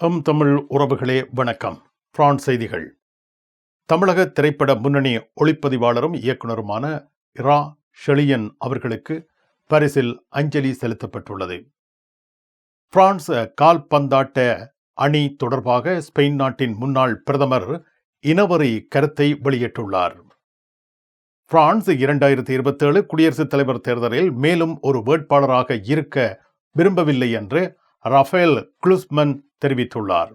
தமிழ் உறவுகளே வணக்கம். பிரான்ஸ் செய்திகள். தமிழக திரைப்பட முன்னணி ஒளிப்பதிவாளரும் இயக்குனருமான இரா ஷெலியன் அவர்களுக்கு பரிசில் அஞ்சலி செலுத்தப்பட்டுள்ளது. பிரான்ஸ் கால்பந்தாட்ட அணி தொடர்பாக ஸ்பெயின் நாட்டின் முன்னாள் பிரதமர் இனவெறி கருத்தை வெளியிட்டுள்ளார். பிரான்ஸ் 2027 குடியரசுத் தலைவர் தேர்தலில் மேலும் ஒரு வேட்பாளராக இருக்க விரும்பவில்லை என்று ரஃபேல் குளுஸ்மன் தெரிவித்துள்ளார்.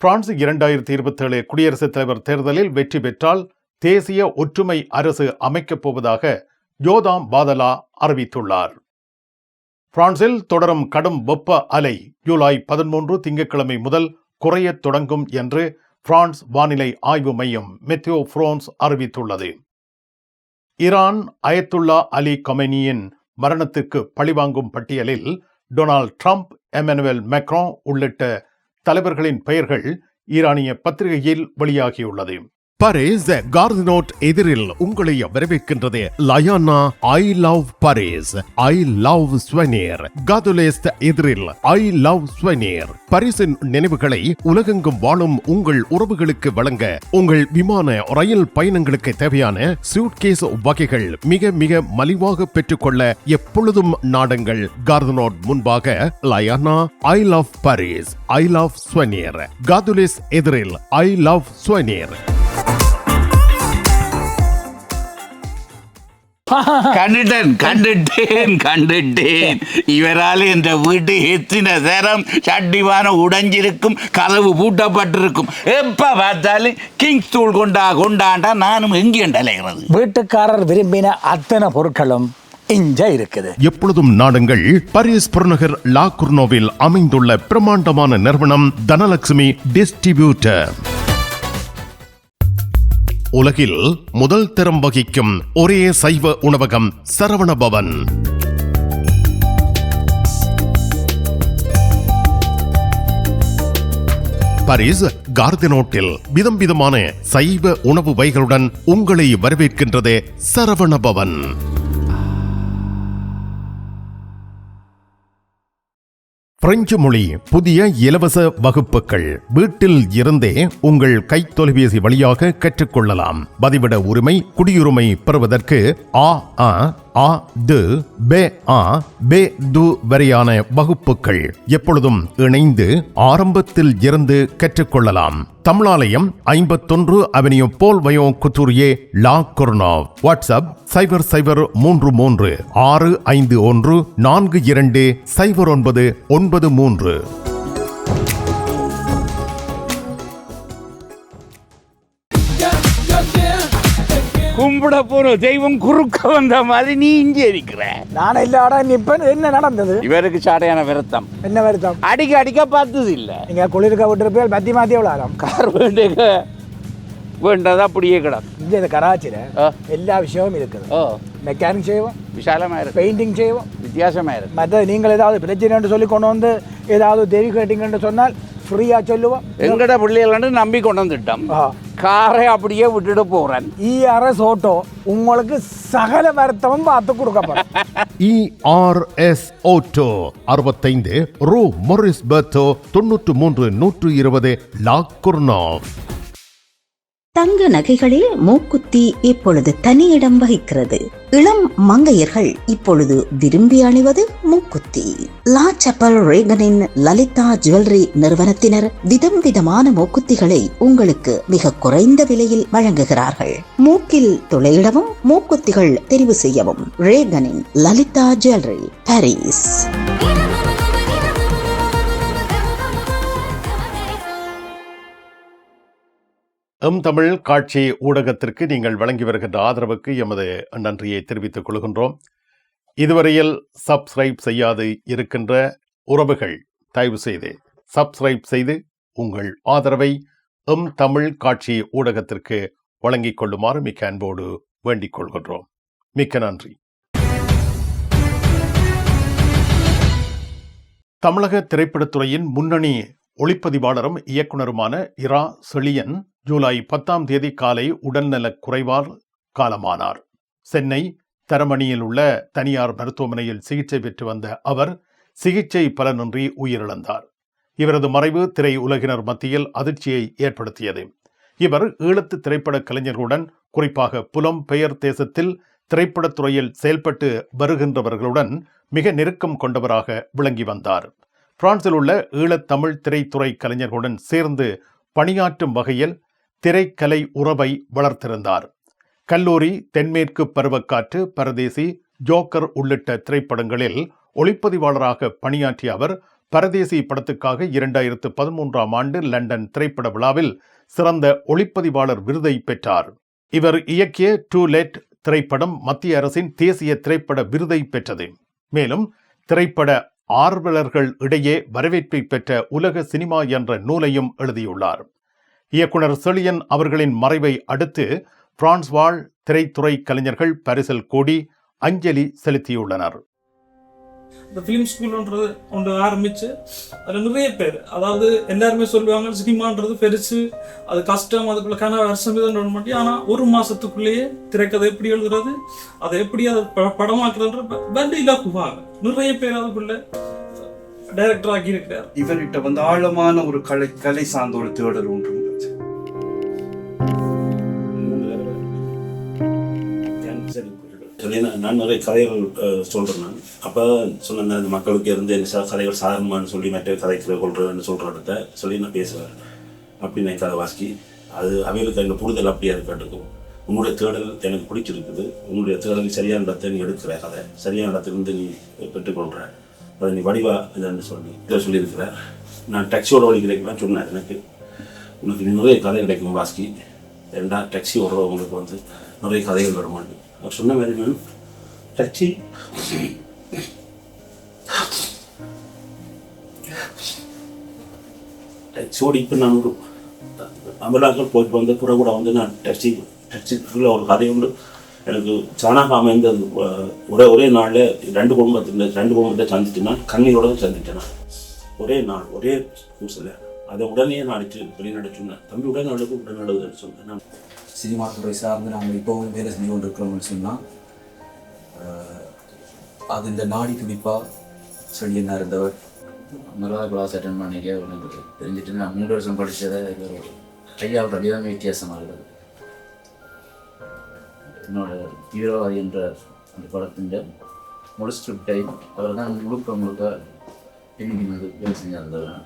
பிரான்ஸ் 2027 குடியரசுத் தலைவர் தேர்தலில் வெற்றி பெற்றால் தேசிய ஒற்றுமை அரசு அமைக்கப் போவதாக ஜோதாம் பாதலா அறிவித்துள்ளார். பிரான்சில் தொடரும் கடும் வெப்ப அலை ஜூலை 13 திங்கட்கிழமை முதல் குறையத் தொடங்கும் என்று பிரான்ஸ் வானிலை ஆய்வு மையம் மெத்தியோ பிரான்ஸ் அறிவித்துள்ளது. ஈரான் அயத்துல்லா அலி கமேனியின் மரணத்திற்கு பழிவாங்கும் பட்டியலில் டொனால்ட் ட்ரம்ப், எமனுவேல் மேக்ரான் உள்ளிட்ட தலைவர்களின் பெயர்கள் ஈரானிய பத்திரிகையில் வெளியாகியுள்ளது. பாரிஸ் கார்தினோட் எதிரில் உங்களை வரவேற்கின்றது லயானா I love Paris, I love souvenir. Gare de l'Est எதிரில் ஐ லவ் ஸ்வெனிர். பாரிஸின் நினைவுகளை உலகெங்கும் வாழும் உங்கள் உறவுகளுக்கு வழங்க உங்கள் விமான ரயில் பயணங்களுக்கு தேவையான சூட்கேஸ் வகைகள் மிக மிக மலிவாக பெற்றுக்கொள்ள எப்பொழுதும் நாடுங்கள். கார்தினோட் முன்பாக லயானா I love Paris, I love souvenir. Gare de l'Est எதிரில் ஐ லவ் ஸ்வெனிர். கண்டுட்டேன். இவரால் என்ற வீட்டு எத்தனை தரம் சட்டிவான உடைஞ்சிருக்கும், கதவு பூட்டப்பட்டிருக்கும். எப்ப பார்த்தாலும் கிங்ஸ் தூள் கொண்டாண்டா நானும் எங்கேண்டலைகிறது. வீட்டுக்காரர் விரும்பின அத்தனை பொருட்களும் இங்க இருக்குது. எப்பொழுதும் நாடுங்கள். பாரிஸ் புறநகர் லா குர்னோவில் அமைந்துள்ள பிரமாண்டமான நிறுவனம் தனலட்சுமி டிஸ்ட்ரிபியூட்டர். உலகில் முதல் தரம் வகிக்கும் ஒரே சைவ உணவகம் சரவண பவன். பாரிஸ் கார்தினோட்டில் விதம் விதமான சைவ உணவு வகைகளுடன் உங்களை வரவேற்கின்றது சரவண பவன். பிரெஞ்சு மொழி புதிய இலவச வகுப்புகள் வீட்டில் இருந்தே உங்கள் கைத்தொலைபேசி வழியாக கற்றுக்கொள்ளலாம். பதிவிட உரிமை, குடியுரிமை பெறுவதற்கு வரையான வகுப்புகள் எப்பொழுதும் இணைந்து ஆரம்பத்தில் இருந்து கற்றுக்கொள்ளலாம். தமிழாலயம் 51 அவென்யூ போல் வயோ குத்தூரியே லா குர்னோவ். வாட்ஸ்அப் 0033 651 42 0993. கும்பிட போற தெய்வம் குறுக்க வந்த மாதிரி நீ இங்கே இருக்கிற. நான் இல்லாடா நிப்பேன். என்ன நடந்தது? இவருக்கு சாடையான வருத்தம். என்ன வருத்தம்? அடிக்க பார்த்தது இல்ல. நீங்க குளிர்க்க விட்டுருப்பேன். பத்தி மாத்தி எவ்வளோ கார் வேண்டதா அப்படியே கிடக்கும். இங்கே கராச்சியில் எல்லா விஷயமும் இருக்குது. மெக்கானிக் செய்வோம், விசாலமா இருக்கு. பெயிண்டிங் செய்வோம், வித்தியாசமா இருக்கு. மற்ற நீங்கள் ஏதாவது பிரச்சனை சொல்லி கொண்டு வந்து ஏதாவது தெரி கேட்டீங்கன்னு சொன்னால் ஃப்ரீயா சொல்லுவோம். எங்கட பிள்ளைகள் நம்பி கொண்டு வந்துட்டோம். காரை அப்படியே விட்டுட்டு போறேன். ERS ஆட்டோ உங்களுக்கு சகல வருத்தமும் பார்த்து கொடுக்கப்படும். ERS ஆட்டோ 65 ரூ மொரிஸ் பெர்தோ 93 120 லா குர்னோவ். தங்க நகைகளில் மூக்குத்தி இப்பொழுது தனியிடம் வகிக்கிறது. இளம் மங்கையர்கள் இப்பொழுது விரும்பி அணிவது மூக்குத்தி. லா சப்பல் ரேகனின் லலிதா ஜுவல்லரி நிறுவனத்தினர் விதம் விதமான மூக்குத்திகளை உங்களுக்கு மிக குறைந்த விலையில் வழங்குகிறார்கள். மூக்கில் துளையிடவும் மூக்குத்திகள் தெரிவு செய்யவும் ரேகனின் லலிதா ஜுவல்லரி, பாரிஸ். தமிழ் காட்சி ஊடகத்திற்கு நீங்கள் வழங்கி வருகின்ற ஆதரவுக்கு எமது நன்றியை தெரிவித்துக் கொள்கின்றோம். இதுவரையில் சப்ஸ்கிரைப் செய்யாது இருக்கின்ற உறவுகள் தயவு செய்து சப்ஸ்கிரைப் செய்து உங்கள் ஆதரவை தமிழ் காட்சி ஊடகத்திற்கு வழங்கிக் கொள்ளுமாறு மிக்க அன்போடு வேண்டிக் கொள்கின்றோம். மிக்க நன்றி. தமிழக திரைப்படத்துறையின் முன்னணி ஒளிப்பதிவாளரும் இயக்குனருமான இரா ஷெலியன் ஜூலை 10 காலை உடல்நலக் குறைவால் காலமானார். சென்னை தரமணியில் உள்ள தனியார் மருத்துவமனையில் சிகிச்சை பெற்று வந்த அவர் சிகிச்சை பலனின்றி உயிரிழந்தார். இவரது மறைவு திரை உலகினர் மத்தியில் அதிர்ச்சியை ஏற்படுத்தியது. இவர் ஈழத்து திரைப்பட கலைஞர்களுடன், குறிப்பாக புலம் பெயர் தேசத்தில் திரைப்படத் துறையில் செயல்பட்டு வருகின்றவர்களுடன் மிக நெருக்கம் கொண்டவராக விளங்கி வந்தார். பிரான்சில் உள்ள ஈழத் தமிழ் திரைத்துறை கலைஞர்களுடன் சேர்ந்து பணியாற்றும் வகையில் திரைக்கலை உறவை வளர்த்திருந்தார். கல்லூரி, தென்மேற்கு பருவக்காற்று, பரதேசி, ஜோக்கர் உள்ளிட்ட திரைப்படங்களில் ஒளிப்பதிவாளராக பணியாற்றிய அவர் பரதேசி படத்துக்காக 2013ஆம் ஆண்டு லண்டன் திரைப்பட விழாவில் சிறந்த ஒளிப்பதிவாளர் விருதை பெற்றார். இவர் இயக்கிய டூ லேட் திரைப்படம் மத்திய அரசின் தேசிய திரைப்பட விருதை பெற்றது. மேலும் திரைப்பட ஆர்வலர்கள் இடையே வரவேற்பை பெற்ற உலக சினிமா என்ற நூலையும் எழுதியுள்ளார். இயக்குனர் செழியன் அவர்களின் மறைவை அடுத்து பிரான்ஸ் வாழ் திரைத்துறை கலைஞர்கள் பரிசில் கூடி அஞ்சலி செலுத்தியுள்ளனர். இந்த ஃபிலிம் ஸ்கூல்ன்றது ஒன்று ஆரம்பித்து அதில் நிறைய பேர், அதாவது எல்லாருமே சொல்லுவாங்க சினிமான்றது பெருசு, அது கஷ்டம், அதுக்குள்ள வருஷம் இதுன்னு பண்ணி, ஆனால் ஒரு மாதத்துக்குள்ளேயே திரைக்கதை எப்படி எழுதுறது, அதை எப்படி அதை படமாக்குறதுன்ற வந்து இலக்குவாங்க. நிறைய பேர் அதுக்குள்ள டைரக்டர் ஆக்கி இருக்கிறார். இவர்கிட்ட வந்து ஆழமான ஒரு கலை சார்ந்த ஒரு தேடல் ஒன்று உள்ளது. நான் நிறைய கதைகள் சொல்கிறேன். நான் அப்போ சொன்ன இந்த மக்களுக்கு இருந்து கதைகள் சாதாரணமானு சொல்லி மற்ற கதைகளை கொள்றேன்னு சொல்கிறத சொல்லி நான் பேசுவேன். அப்படின்னு கதை வாசிக்கி அது அவைகளுக்கு எங்கள் புரிதல் அப்படியே இருக்கட்டும். உன்னுடைய தேடல் எனக்கு பிடிச்சிருக்குது, உன்னுடைய தேடல் சரியான இடத்தை நீ எடுக்கிற, கதை சரியான இடத்துலேருந்து நீ பெற்றுக்கொள்கிற, அதை நீ வடிவாக இதுன்னு சொல்லி இதை சொல்லியிருக்கிறேன். நான் டாக்ஸியோட வழி கிடைக்கலாம் சொன்னேன். உனக்கு நிறைய கதை கிடைக்கும் வாசிக்கி, ஏன்னா டாக்ஸி ஓடுறவங்களுக்கு வந்து நிறைய கதைகள் வருமானு அவர் சொன்ன மாதிரி நான் டாக்ஸி டாக்ஸியோடு இப்போ நான் ஒரு அமலாக்கள் போயிட்டு வந்த கூட கூட வந்து நான் டாக்ஸிக்குள்ள ஒரு கதை உண்டு. எனக்கு சாணாக அமைந்தது ஒரே நாளில் ரெண்டு குடும்பத்தை சந்திச்சுன்னா கண்ணீரோட தான் சந்திச்சேன். நான் ஒரே நாள் ஒரே நிமிஷத்தில் அதை உடனே நான் அடிச்சு வெளிநாடு சொன்னேன். தம்பி உடனே சொன்னேன். நான் சினிமா துறை சார்ந்து நாங்கள் இப்போவும் வேலை செஞ்சு கொண்டு இருக்கிறோம்னு சொன்னால் அது இந்த நாடி துடிப்பாக செடியன்னா இருந்தவர். முதலாவது கிளாஸ் அட்டன் பண்ணிக்க எனக்கு தெரிஞ்சுட்டு நான் 3 வருஷம் படித்ததை ஒரு கையால் ரவிதான் வித்தியாசமாக இருக்குது. என்னோட தீவிரவாதி என்ற அந்த படத்தின் முழு ஸ்கிரிப்டை அவர் தான் முழுக்க வேலை செஞ்சிருந்தவர்.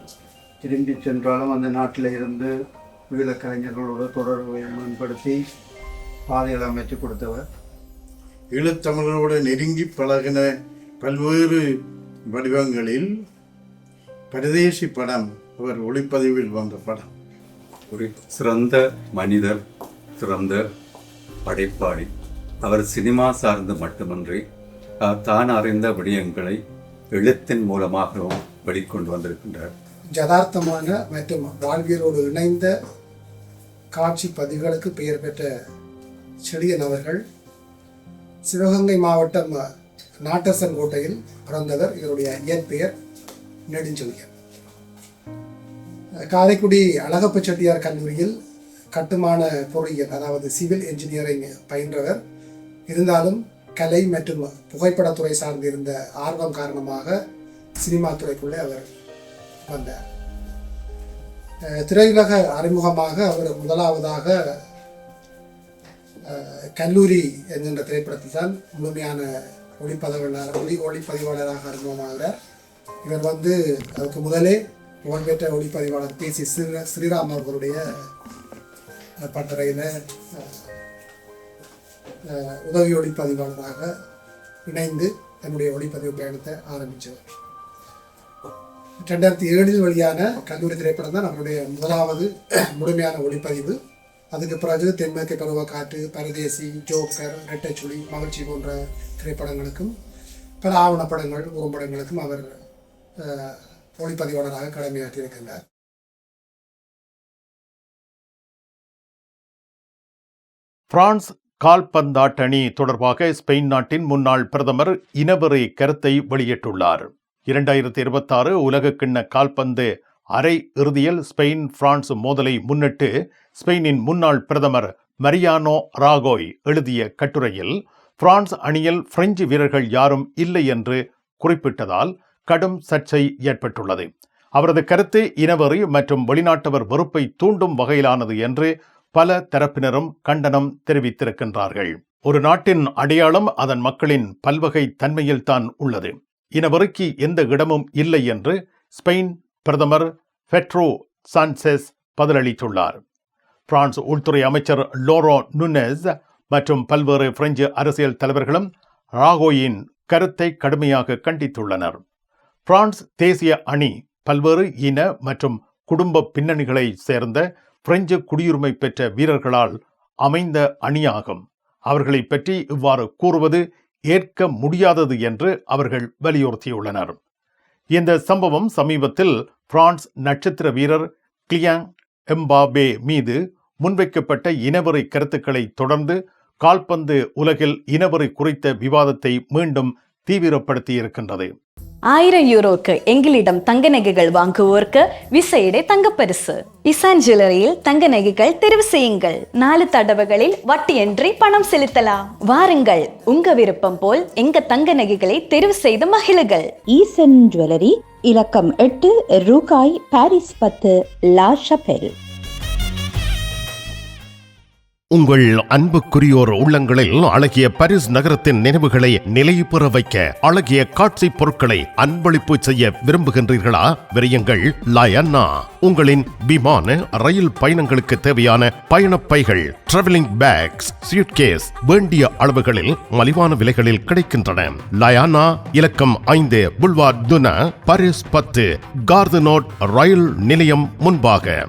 திரும்பி சென்றாலும் அந்த நாட்டில் இருந்து ஈழக்கலைஞர்களோட தொடர்பை மேம்படுத்தி பாதைகளை அமைச்சு கொடுத்தவர். ஈழத்தமிழரோடு நெருங்கி பழகின பல்வேறு வடிவங்களில் பரதேசி படம் அவர் ஒளிப்பதிவில் வந்த படம். ஒரு சிறந்த மனிதர், சிறந்த படைப்பாளி. அவர் சினிமா சார்ந்து மட்டுமின்றி தான் அறிந்த விடயங்களை எழுத்தின் மூலமாகவும் வெளிக்கொண்டு வந்திருக்கின்றார். யதார்த்தமான மற்றும் வாழ்வியலோடு இணைந்த காட்சி பதிவுகளுக்கு பெயர் பெற்ற செழியன் அவர்கள் சிவகங்கை மாவட்டம் நாட்டசன் கோட்டையில் பிறந்தவர். இவருடைய இயற்பெயர் நெடுஞ்செழியன். காரைக்குடி அழகப்ப செட்டியார் கல்லூரியில் கட்டுமான பொறியியல், அதாவது சிவில் என்ஜினியரிங் பயின்றவர். இருந்தாலும் கலை மற்றும் புகைப்படத்துறை சார்ந்திருந்த ஆர்வம் காரணமாக சினிமா துறைக்குள்ளே அவர் வந்தார். திரையுலக அறிமுகமாக அவர் முதலாவதாக கல்லூரி என்கின்ற திரைப்படத்தில் தான் முழுமையான ஒளிப்பதிவாளராக அறிமுகமாகிறார். இவர் வந்து அதுக்கு முதலே புகழ்பெற்ற ஒளிப்பதிவாளர் PC ஸ்ரீராம் அவர்களுடைய பட்டறையில் உதவி ஒளிப்பதிவாளராக இணைந்து தன்னுடைய ஒளிப்பதிவு பயணத்தை ஆரம்பித்தவர். 2007 வெளியான கல்லூரி திரைப்படம் தான் அவருடைய முதலாவது முழுமையான ஒளிப்பதிவு. அதுக்கு பிறகு தென்மேற்கு பருவக்காற்று, பரதேசி, ஜோக்கர், ரெட்டைச்சுழி, மகிழ்ச்சி போன்ற திரைப்படங்களுக்கும் பல ஆவணப்படங்கள், குறும்படங்களுக்கும் அவர் ஒளிப்பதிவாளராக கடமையாற்றியிருக்கின்றார். பிரான்ஸ் கால்பந்தாட்டணி தொடர்பாக ஸ்பெயின் நாட்டின் முன்னாள் பிரதமர் இனவெறி கருத்தை வெளியிட்டுள்ளார். 2026 உலகக்கிண்ண கால்பந்து அரை இறுதியில் ஸ்பெயின் பிரான்ஸ் மோதலை முன்னிட்டு ஸ்பெயினின் முன்னாள் பிரதமர் மரியானோ ராகோய் எழுதிய கட்டுரையில் பிரான்ஸ் அணியில் பிரெஞ்சு வீரர்கள் யாரும் இல்லை என்று குறிப்பிட்டதால் கடும் சர்ச்சை ஏற்பட்டுள்ளது. அவரது கருத்து இனவெறி மற்றும் வெளிநாட்டவர் வெறுப்பை தூண்டும் வகையிலானது என்று பல தரப்பினரும் கண்டனம் தெரிவித்திருக்கின்றார்கள். ஒரு நாட்டின் அடையாளம் அதன் மக்களின் பல்வகை தன்மையில்தான் உள்ளது. இனவெறிக்கு எந்த இடமும் இல்லை என்று ஸ்பெயின் பிரதமர் பெட்ரோ சான்செஸ் பதிலளித்துள்ளார். பிரான்ஸ் உள்துறை அமைச்சர் லோரோ நுனெஸ் மற்றும் பல்வேறு பிரெஞ்சு அரசியல் தலைவர்களும் ராகோயின் கருத்தை கடுமையாக கண்டித்துள்ளனர். பிரான்ஸ் தேசிய அணி பல்வேறு இன மற்றும் குடும்ப பின்னணிகளை சேர்ந்த பிரெஞ்சு குடியுரிமை பெற்ற வீரர்களால் அமைந்த அணியாகும். அவர்களை பற்றி இவ்வாறு கூறுவது ஏற்க முடியாதது என்று அவர்கள் வலியுறுத்தியுள்ளனர். இந்த சம்பவம் சமீபத்தில் பிரான்ஸ் நட்சத்திர வீரர் கிலியான் எம்பாபே மீது முன்வைக்கப்பட்ட இனவெறி கருத்துக்களை தொடர்ந்து கால்பந்து உலகில் இனவெறி குறித்த விவாதத்தை மீண்டும் தீவிரப்படுத்தியிருக்கின்றது. 1000 யூரோக்கு எங்களிடம் தங்க நகைகள் வாங்குவோருக்கு விசேட தங்கப்பரிசு. இசான் ஜுவல்லரியில் தங்க நகைகள் தெரிவு செய்யுங்கள். 4 தடவைகளில் வட்டியின்றி பணம் செலுத்தலாம். வாருங்கள், உங்க விருப்பம் போல் எங்க தங்க நகைகளை தெரிவு செய்து மகிழுங்கள். ஈசன் ஜுவல்லரி, இலக்கம் 8, ரூகாய், பாரிஸ் 10, லா ஷபெல். உங்கள் அன்புக்குரியோர் உள்ளங்களில் அழகிய பாரிஸ் நகரத்தின் நினைவுகளை நிலைபெற வைக்க அழகிய காட்சி பொருட்களை அன்பளிப்பு செய்ய விரும்புகின்றீர்களா? விரையுங்கள் லயன்னா. உங்களின் விமான ரயில் பயணங்களுக்கு தேவையான பயணப்பைகள், டிராவலிங் பேக்ஸ், சூட்கேஸ் வேண்டிய அளவுகளில் மலிவான விலைகளில் கிடைக்கின்றன. லயானா, இலக்கம் 5, புல்வார்ட் துனா, பாரிஸ் 10, கார்தனோட் ரயில் நிலையம் முன்பாக.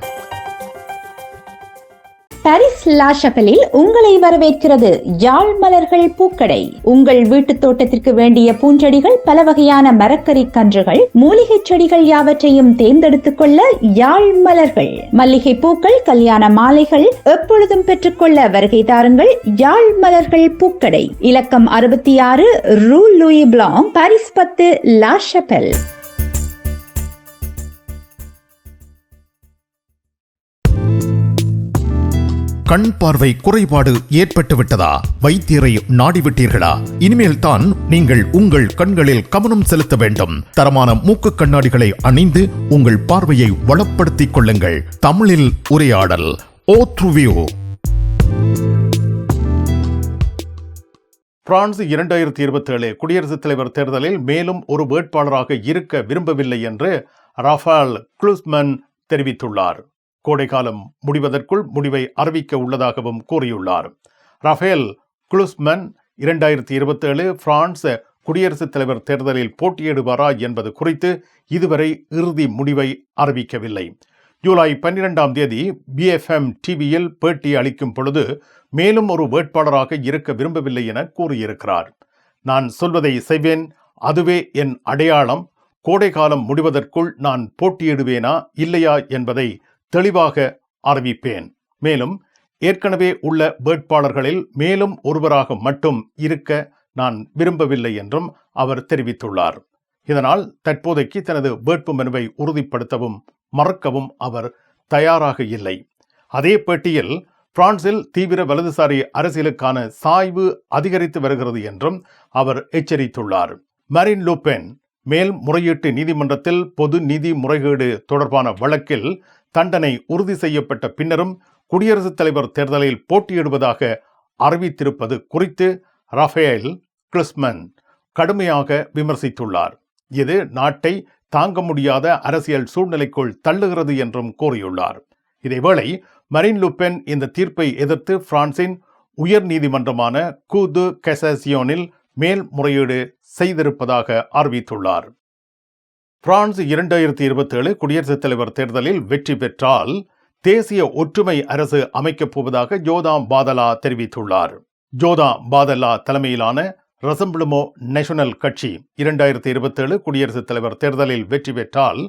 பாரிஸ் லா ஷபெலில் உங்களை வரவேற்கிறது யாழ் மலர்கள் பூக்கடை. உங்கள் வீட்டு தோட்டத்திற்கு வேண்டிய பூஞ்செடிகள், பல வகையான மரக்கறி கன்றுகள், மூலிகை செடிகள் யாவற்றையும் தேர்ந்தெடுத்துக் கொள்ள யாழ் மலர்கள். மல்லிகை பூக்கள், கல்யாண மாலைகள் எப்பொழுதும் பெற்றுக்கொள்ள வருகை தாருங்கள். யாழ் மலர்கள் பூக்கடை, இலக்கம் 66, Rue Louis Blanc, Paris 10, La Chapelle. கண் பார்வை குறைபாடு ஏற்பட்டு விட்டதா? வைத்தியரை நாடிவிட்டீர்களா? இனிமேல் தான் நீங்கள் உங்கள் கண்களில் கவனம் செலுத்த வேண்டும். தரமான மூக்கு கண்ணாடிகளை அணிந்து உங்கள் பார்வையை வளப்படுத்திக் கொள்ளுங்கள். தமிழில் உரையாடல் ஓத்ருவியூ. பிரான்ஸ் 2027 குடியரசுத் தலைவர் தேர்தலில் மேலும் ஒரு வேட்பாளராக இருக்க விரும்பவில்லை என்று ரஃபால் குளுஸ்மன் தெரிவித்துள்ளார். கோடைக்காலம் முடிவதற்குள் முடிவை அறிவிக்க உள்ளதாகவும் கூறியுள்ளார். ரஃபேல் குளுஸ்மன் 2027 பிரான்ஸ் குடியரசுத் தலைவர் தேர்தலில் போட்டியிடுவாரா என்பது குறித்து இதுவரை இறுதி முடிவை அறிவிக்கவில்லை. ஜூலை 12ஆம் தேதி BFM டிவியில் பேட்டி அளிக்கும் பொழுது மேலும் ஒரு வேட்பாளராக இருக்க விரும்பவில்லை என கூறியிருக்கிறார். நான் சொல்வதை செய்வேன், அதுவே என் அடையாளம். கோடைக்காலம் முடிவதற்குள் நான் போட்டியிடுவேனா இல்லையா என்பதை தெளிவாக அறிவிப்பேன். மேலும் ஏற்கனவே உள்ள வேட்பாளர்களில் மேலும் ஒருவராக மட்டும் இருக்க நான் விரும்பவில்லை என்றும் அவர் தெரிவித்துள்ளார். இதனால் தற்போதைக்கு தனது வேட்பு மனுவை உறுதிப்படுத்தவும் மறுக்கவும் அவர் தயாராக இல்லை. அதே பேட்டியில் பிரான்சில் தீவிர வலதுசாரி அரசியலுக்கான சாய்வு அதிகரித்து வருகிறது என்றும் அவர் எச்சரித்துள்ளார். மரின் லூ பென் மேல்முறையீட்டு நீதிமன்றத்தில் பொது நிதி முறைகேடு தொடர்பான வழக்கில் தண்டனை உறுதி செய்யப்பட்ட பின்னரும் குடியரசுத் தலைவர் தேர்தலில் போட்டியிடுவதாக அறிவித்திருப்பது குறித்து ரஃபேல் குளுஸ்மன் கடுமையாக விமர்சித்துள்ளார். இது நாட்டை தாங்க முடியாத அரசியல் சூழ்நிலைக்குள் தள்ளுகிறது என்றும் கூறியுள்ளார். இதேவேளை மரின் லூ பென் இந்த தீர்ப்பை எதிர்த்து பிரான்சின் உயர் நீதிமன்றமான கூ து கசாசியோனில் மேல்முறையீடு செய்திருப்பதாக அறிவித்துள்ளார். பிரான்ஸ் 2027 குடியரசுத் தலைவர் தேர்தலில் வெற்றி பெற்றால் தேசிய ஒற்றுமை அரசு அமைக்கப் போவதாக ஜோதாம் பாதலா தெரிவித்துள்ளார். ஜோதாம் பாதலா தலைமையிலான ரசம்பிளமோ நேஷனல் கட்சி 2027 குடியரசுத் தலைவர் தேர்தலில் வெற்றி பெற்றால்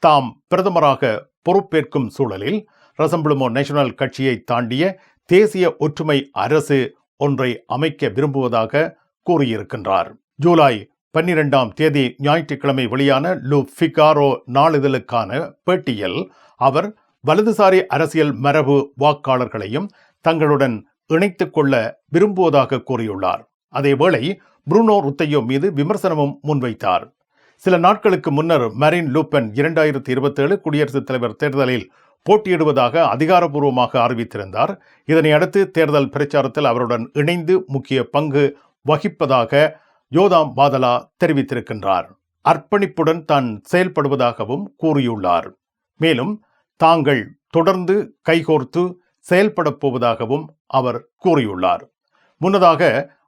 தாம் பிரதமராக பொறுப்பேற்கும் சூழலில் ரசம்பிளமோ நேஷனல் கட்சியை தாண்டிய தேசிய ஒற்றுமை அரசு ஒன்றை அமைக்க விரும்புவதாக கூறியிருக்கின்றார். ஜூலை 12ஆம் தேதி ஞாயிற்றுக்கிழமை வெளியான லு ஃபிகாரோ நாளிதழுக்கான பேட்டியில் அவர் வலதுசாரி அரசியல் மரபு வாக்காளர்களையும் தங்களுடன் இணைத்துக் கொள்ள விரும்புவதாக கூறியுள்ளார். அதேவேளை புருனோ ருத்தையோ மீது விமர்சனமும் முன்வைத்தார். சில நாட்களுக்கு முன்னர் மரீன் லூபென் 2027 குடியரசுத் தலைவர் தேர்தலில் போட்டியிடுவதாக அதிகாரப்பூர்வமாக அறிவித்திருந்தார். இதனை அடுத்து தேர்தல் பிரச்சாரத்தில் அவருடன் இணைந்து முக்கிய பங்கு வகிப்பதாக யோதாம் பாதலா தெரிவித்திருக்கின்றார். அர்ப்பணிப்புடன் தான் செயல்படுவதாகவும் கூறியுள்ளார். மேலும் தாங்கள் தொடர்ந்து கைகோர்த்து செயல்படப் போவதாகவும் அவர் கூறியுள்ளார். முன்னதாக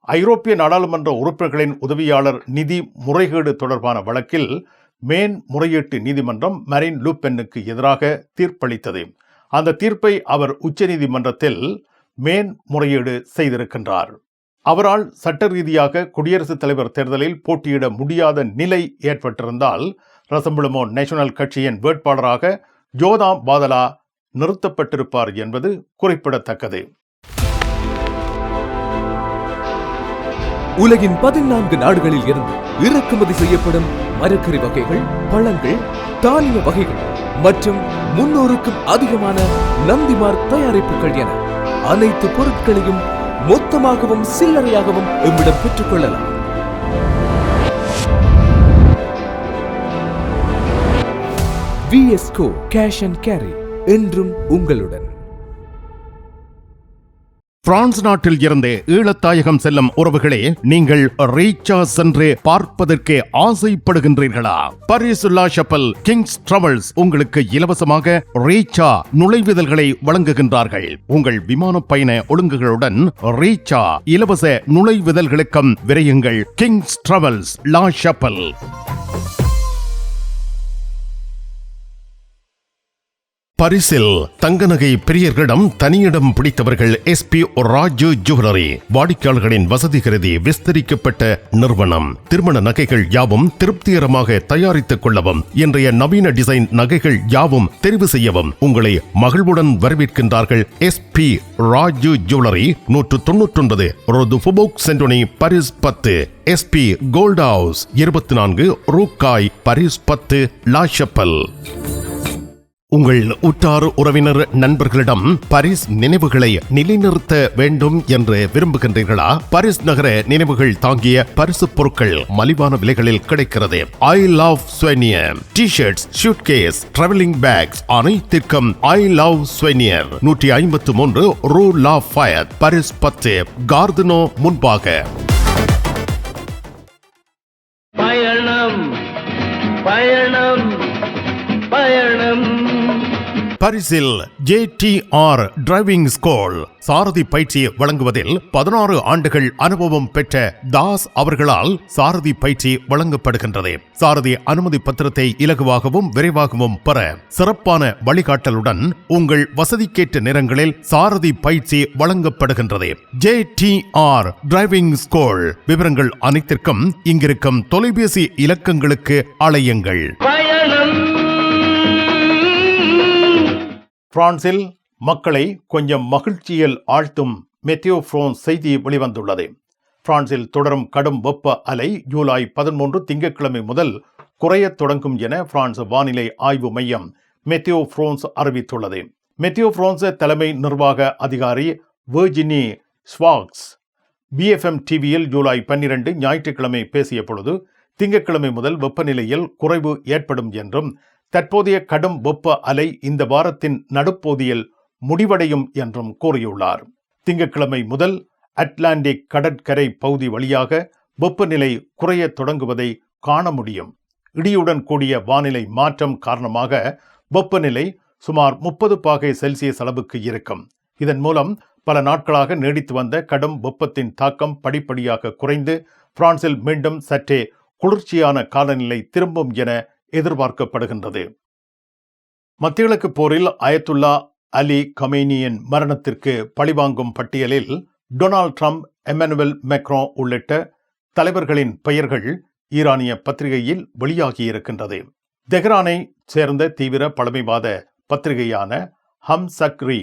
ஐரோப்பிய நாடாளுமன்ற உறுப்பினர்களின் உதவியாளர் நிதி முறைகேடு தொடர்பான வழக்கில் மேன் முறையீட்டு நீதிமன்றம் மரீன் லூபென்னுக்கு எதிராக தீர்ப்பளித்தது. அந்த தீர்ப்பை அவர் உச்சநீதிமன்றத்தில் மேன் முறையீடு செய்திருக்கின்றார். அவரால் சட்ட ரீதியாக குடியரசுத் தலைவர் தேர்தலில் போட்டியிட முடியாத நிலை ஏற்பட்டிருந்தால் ரசம்புளமோ நேஷனல் கட்சியின் வேட்பாளராக யோதாம் பாதலா நிறுத்தப்பட்டிருப்பார் என்பது குறிப்பிடத்தக்கது. உலகின் 14 நாடுகளில் இருந்து இறக்குமதி செய்யப்படும் மரக்கறி வகைகள், பழங்கள், தானிய வகைகள் மற்றும் 300க்கும் அதிகமான நந்திமார்க் தயாரிப்புகள் என அனைத்து பொருட்களையும் மொத்தமாகவும் சில்லறையாகவும் எம்மிடம் பெற்றுக் கொள்ளலாம். VSCO கேஷ் அண்ட் கேரி என்றும் உங்களுடன். பிரான்ஸ் நாட்டில் இருந்து ஈழத்தாயகம் செல்லும் உறவுகளே, நீங்கள் ரீச்சா சென்று பார்ப்பதற்கு ஆசைப்படுகின்றீர்களா? பாரிஸ் லா ஷப்பல் கிங்ஸ் டிராவல்ஸ் உங்களுக்கு இலவசமாக ரீச்சா நுழைவுதல்களை வழங்குகின்றார்கள். உங்கள் விமான பயண ஒழுங்குகளுடன் ரீச்சா இலவச நுழைவுதல்களுக்கும் விரையுங்கள். கிங்ஸ் டிராவல்ஸ் லா ஷப்பல். பரிசில் தங்க நகை பிரியர்களிடம் தனியிடம் பிடித்தவர்கள் SP ராஜு ஜுவல்லரி. வாடிக்கையாளர்களின் வசதி கருதி விஸ்தரிக்கப்பட்ட நிறுவனம். திருமண நகைகள் யாவும் திருப்திகரமாக தயாரித்துக் கொள்ளவும், இன்றைய நவீன டிசைன் நகைகள் யாவும் தெரிவு செய்யவும் உங்களை மகிழ்வுடன் வரவேற்கின்றார்கள். SP Raju jewellery, 199 rue du Faubourg Saint Denis, Paris 10. SP gold house, 24 rue Cail, Paris 10, லா ஷப்பல். உங்கள் உற்றார் உறவினர் நண்பர்களிடம் பாரிஸ் நினைவுகளை நிலைநிறுத்த வேண்டும் என்று விரும்புகின்றீர்களா? பாரிஸ் நகர நினைவுகள் தாங்கிய பரிசு பொருட்கள் மலிவான விலைகளில் கிடைக்கிறது. I love souvenir T-shirts, suitcase, travelling packs அனைத்திற்கும் ஐ லவ் ஸ்வெனியர். 153 ரூ லா ஃபயத், பாரிஸ் 10, கார்தினோ முன்பாக. பயணம் பயணம் பயணம். பரிசில் JTR டிரைவிங் ஸ்கூல் சாரதி பயிற்சி வழங்குவதில் 16 ஆண்டுகள் அனுபவம் பெற்ற தாஸ் அவர்களால் சாரதி பயிற்சி வழங்கப்படுகின்றது. சாரதி அனுமதி பத்திரத்தை இலகுவாகவும் விரைவாகவும் பெற சிறப்பான வழிகாட்டலுடன் உங்கள் வசதிக்கேற்ற நேரங்களில் சாரதி பயிற்சி வழங்கப்படுகின்றது. JTR driving school. விவரங்கள் அனைத்திற்கும் இங்கிருக்கும் தொலைபேசி இலக்கங்களுக்கு அழையுங்கள். பிரான்சில் மக்களை கொஞ்சம் மகிழ்ச்சியில் ஆழ்த்தும் மெத்தியோ பிரான்ஸ் செய்தி வெளிவந்துள்ளது. பிரான்சில் தொடரும் கடும் வெப்ப அலை ஜூலை 13 திங்கட்கிழமை முதல் குறையத் தொடங்கும் என பிரான்ஸ் வானிலை ஆய்வு மையம் மெத்தியோ பிரான்ஸ் அறிவித்துள்ளது. மெத்தியோ பிரான்ஸ் தலைமை நிர்வாக அதிகாரி வெர்ஜினி ஸ்வாக்ஸ் BFM டிவியில் ஜூலை 12 ஞாயிற்றுக்கிழமை பேசிய பொழுது திங்கட்கிழமை முதல் வெப்பநிலையில் குறைவு ஏற்படும் என்றும் தற்போதைய கடும் வெப்ப அலை இந்த வாரத்தின் நடுப்பகுதியில் முடிவடையும் என்றும் கூறியுள்ளார். திங்கட்கிழமை முதல் அட்லாண்டிக் கடற்கரை பகுதி வழியாக வெப்பநிலை குறைய தொடங்குவதை காண முடியும். இடியுடன் கூடிய வானிலை மாற்றம் காரணமாக வெப்பநிலை சுமார் 30 பாகை செல்சியஸ் அளவுக்கு இருக்கும். இதன் மூலம் பல நாட்களாக நீடித்து வந்த கடும் வெப்பத்தின் தாக்கம் படிப்படியாக குறைந்து பிரான்சில் மீண்டும் சற்றே குளிர்ச்சியான காலநிலை திரும்பும் என எதிர்பார்க்கப்படுகின்றது. மத்திய கிழக்கு போரில் அயத்துல்லா அலி கமேனியின் மரணத்திற்கு பழிவாங்கும் பட்டியலில் டொனால்ட் ட்ரம்ப், எமனுவல் மேக்ரோ உள்ளிட்ட தலைவர்களின் பெயர்கள் ஈரானிய பத்திரிகையில் வெளியாகியிருக்கின்றது. தெஹ்ரானை சேர்ந்த தீவிர பழமைவாத பத்திரிகையான ஹம்சக்ரி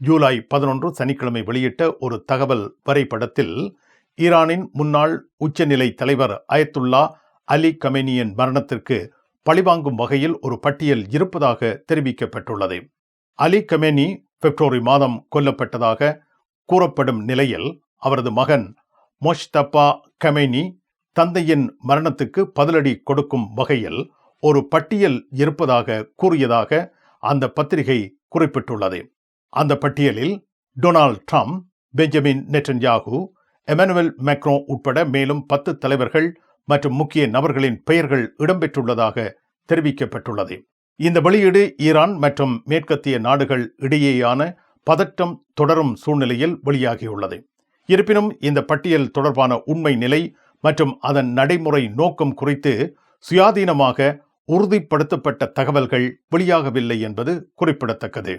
ஜூலை 11 சனிக்கிழமை வெளியிட்ட ஒரு தகவல் வரைபடத்தில் ஈரானின் முன்னாள் உச்சநிலை தலைவர் அயத்துல்லா அலி கமேனியின் மரணத்திற்கு பழிவாங்கும் வகையில் ஒரு பட்டியல் இருப்பதாக தெரிவிக்கப்பட்டுள்ளது. அலி கமேனி பிப்ரவரி மாதம் கொல்லப்பட்டதாக கூறப்படும் நிலையில் அவரது மகன் மொஷ்தபா கமேனி தந்தையின் மரணத்துக்கு பதிலடி கொடுக்கும் வகையில் ஒரு பட்டியல் இருப்பதாக கூறியதாக அந்த பத்திரிகை குறிப்பிட்டுள்ளது. அந்த பட்டியலில் Donald Trump, Benjamin Netanyahu, Emmanuel macro உட்பட மேலும் 10 தலைவர்கள் மற்றும் முக்கிய நபர்களின் பெயர்கள் இடம்பெற்றுள்ளதாக தெரிவிக்கப்பட்டுள்ளது. இந்த வெளியீடு ஈரான் மற்றும் மேற்கத்திய நாடுகள் இடையேயான பதட்டம் தொடரும் சூழ்நிலையில் வெளியாகியுள்ளது. இருப்பினும் இந்த பட்டியல் தொடர்பான உண்மை நிலை மற்றும் அதன் நடைமுறை நோக்கம் குறித்து சுயாதீனமாக உறுதிப்படுத்தப்பட்ட தகவல்கள் வெளியாகவில்லை என்பது குறிப்பிடத்தக்கது.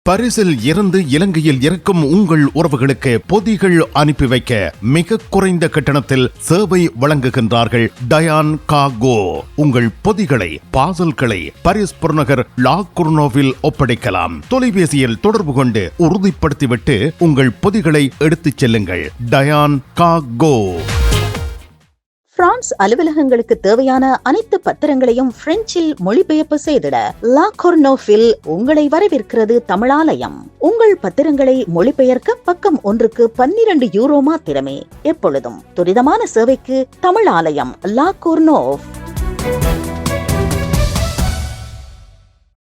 பரிசில் இருந்து இலங்கையில் இருக்கும் உங்கள் உறவுகளுக்கு பொதிகள் அனுப்பி வைக்க மிக குறைந்த கட்டணத்தில் சேவை வழங்குகின்றார்கள் டயான் கார்கோ. உங்கள் பொதிகளை, பார்சல்களை பாரிஸ் புறநகர் லா குர்னோவில் ஒப்படைக்கலாம். தொலைபேசியில் தொடர்பு கொண்டு உறுதிப்படுத்திவிட்டு உங்கள் பொதிகளை எடுத்துச் செல்லுங்கள். டயான் கார்கோ. பிரான்ஸ் அலுவலகங்களுக்கு தேவையான அனைத்து பத்திரங்களையும் பிரெஞ்சில் மொழிபெயர்ப்பு செய்திட லா கொர்னோவில் உங்களை வரவேற்கிறது தமிழாலயம். உங்கள் பத்திரங்களை மொழிபெயர்க்க பக்கம் ஒன்றுக்கு 12 யூரோ மாத்திரமே. எப்பொழுதும் துரிதமான சேவைக்கு தமிழாலயம், லா கொர்னோவ்.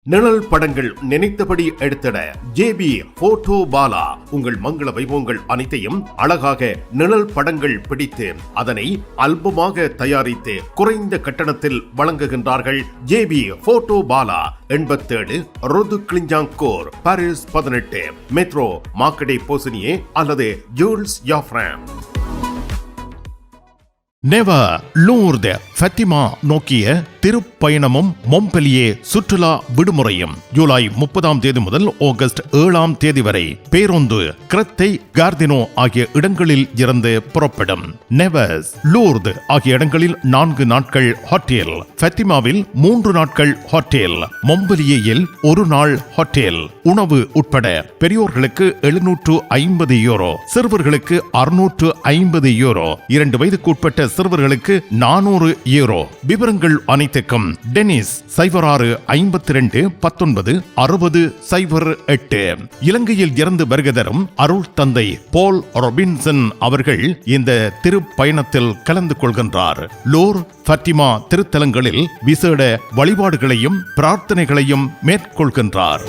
நிழல் படங்கள் நினைத்தபடி எடுத்திட ஜேபி போட்டோ பாலா. உங்கள் மங்கள வைபவங்கள் அனைத்தையும் அழகாக நிழல் படங்கள் பிடித்து அதனை ஆல்பமாக தயாரித்து குறைந்த கட்டணத்தில் வழங்குகின்றார்கள். JP photo Bala. 87 rue de Clignancourt, Paris 18, metro Marcadet Poissonniers அல்லது Jules Joffrin. Nevers Lourdes Fatima நோக்கிய திருப்பயணமும் மொம்பெலியே சுற்றுலா விடுமுறையும் ஜூலை 30 முதல் ஆகஸ்ட் 7 வரை பேருந்து கிரத்தை, கார்தினோ ஆகிய இடங்களில் இருந்து புறப்படும். நெவர்ஸ், லூர்து ஆகிய இடங்களில் 4 நாட்கள் ஹோட்டல், ஃபத்திமாவில் 3 நாட்கள் ஹோட்டல், மொம்பெலியேயில் 1 நாள் ஹோட்டல். உணவு உட்பட பெரியோர்களுக்கு 750 யூரோ, சிறுவர்களுக்கு 650 யூரோ, 2 வயதுக்கு உட்பட்ட சிறுவர்களுக்கு 400 யூரோ. விவரங்கள் அனைத்துக்கும் டெனிஸ் 06 52 19 60 08. இலங்கையில் இருந்து வருகை தரும் அருள் தந்தை போல் ரொபின்சன் அவர்கள் இந்த திருப்பயணத்தில் கலந்து கொள்கின்றார். லோர் ஃபத்திமா திருத்தலங்களில் விசேட வழிபாடுகளையும் பிரார்த்தனைகளையும் மேற்கொள்கின்றார்.